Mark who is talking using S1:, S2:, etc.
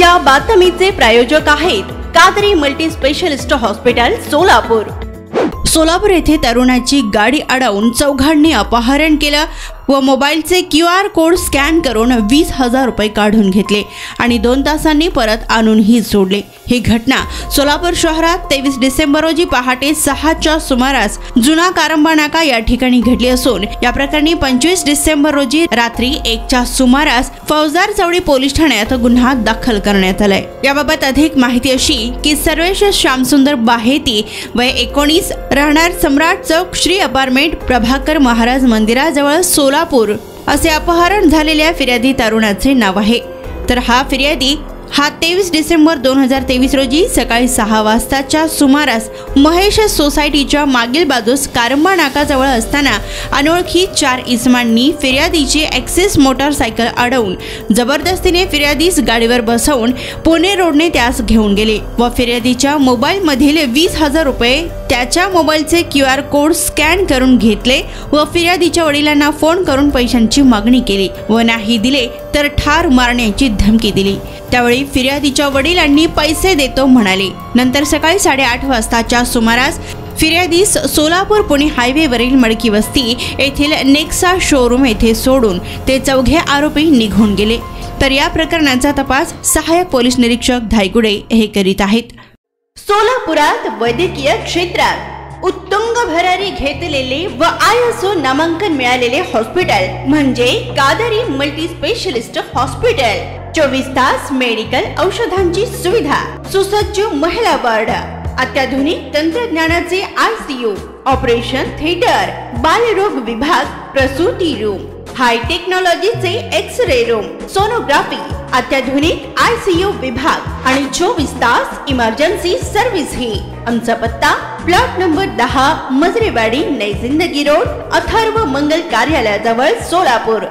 S1: या बातमीचे प्रायोजक आहेत Qadri multi specialist hospital Solapur. Solapur येथे तरुणाची गाडी अडवून चौघांनी अपहरण केलं व मोबाईलचे QR कोड स्कॅन करून 20,000 रुपये काढून घेतले आणि 2 तासांनी परत आणूनही सोडले। ही घटना सोलापूर शहरात 23 डिसेंबर रोजी पहाटे 6च्या सुमारास जुना कारंबा नाका या ठिकाणी घडली असून या प्रकरणी 25 डिसेंबर रोजी रात्री 1च्या सुमारास फौजदार चौडी पोलीस ठाण्यात गुन्हा दाखल करण्यात आलाय। याबाबत अधिक माहिती अशी की सर्वेश श्यामसुंदर बाहेती वय 19 राहणार सम्राट चौक श्री अपार्टमेंट प्रभाकर महाराज मंदिराजवळ सोलापूर असे अपहरण झालेल्या फिर्यादी तरुणाचे नाव आहे। तर हा फिर्यादी 23 डिसेंबर 2023 रोजी सकाळी 6 वाजताच्या सुमारास महेश सोसायटीच्या मागील बाजूस कारंबा नाकाजवळ असताना अनोळखी 4 इसमांनी फिर्यादीची ॲक्सेस मोटारसायकल अडवून जबरदस्तीने फिर्यादीस गाडीवर बसवून पुणे रोडने त्यास घेऊन गेले व फिर्यादीच्या मोबाईलमधील 20,000 रुपये त्याच्या मोबाईलचे QR कोड स्कॅन करून घेतले व फिर्यादीच्या वडिलांना फोन करून पैशांची मागणी केली व नाही दिले तर ठार मारण्याची धमकी दिली। त्यावेळी फिर्यादीच्या वडिलांनी पैसे देतो म्हणाले। नंतर सकाळी 8:30 वाजताच्या सुमारास फिर्यादीस सोलापूर पुणे हायवेवरील मडकी वस्ती येथील नेक्सा शोरूम येथे सोडून ते चौघे आरोपी निघून गेले। तर या प्रकरणाचा तपास सहाय्यक पोलीस निरीक्षक धायगुडे हे करीत आहेत। सोलापुरात वैद्यकीय क्षेत्रात उत्तुंग भरारी घेतलेले व ISO नामांकन मिळालेले हॉस्पिटल म्हणजे कादरी मल्टी स्पेशलिस्ट हॉस्पिटल। 24 तास मेडिकल औषधांची सुविधा, सुसज्ज महिला वार्ड, अत्याधुनिक तंत्रज्ञानाचे ICU, ऑपरेशन थिएटर, बालरोग विभाग, प्रसूती रूम, हाय टेक्नॉलॉजीचे एक्स-रे रूम, सोनोग्राफी, अत्याधुनिक ICU विभाग आणि 24 तास इमर्जन्सी सर्व्हिस ही। आमचा पत्ता प्लॉट नंबर 10 मजरेवाडी नई जिंदगी रोड अथर्व मंगल कार्यालयाजवळ सोलापूर।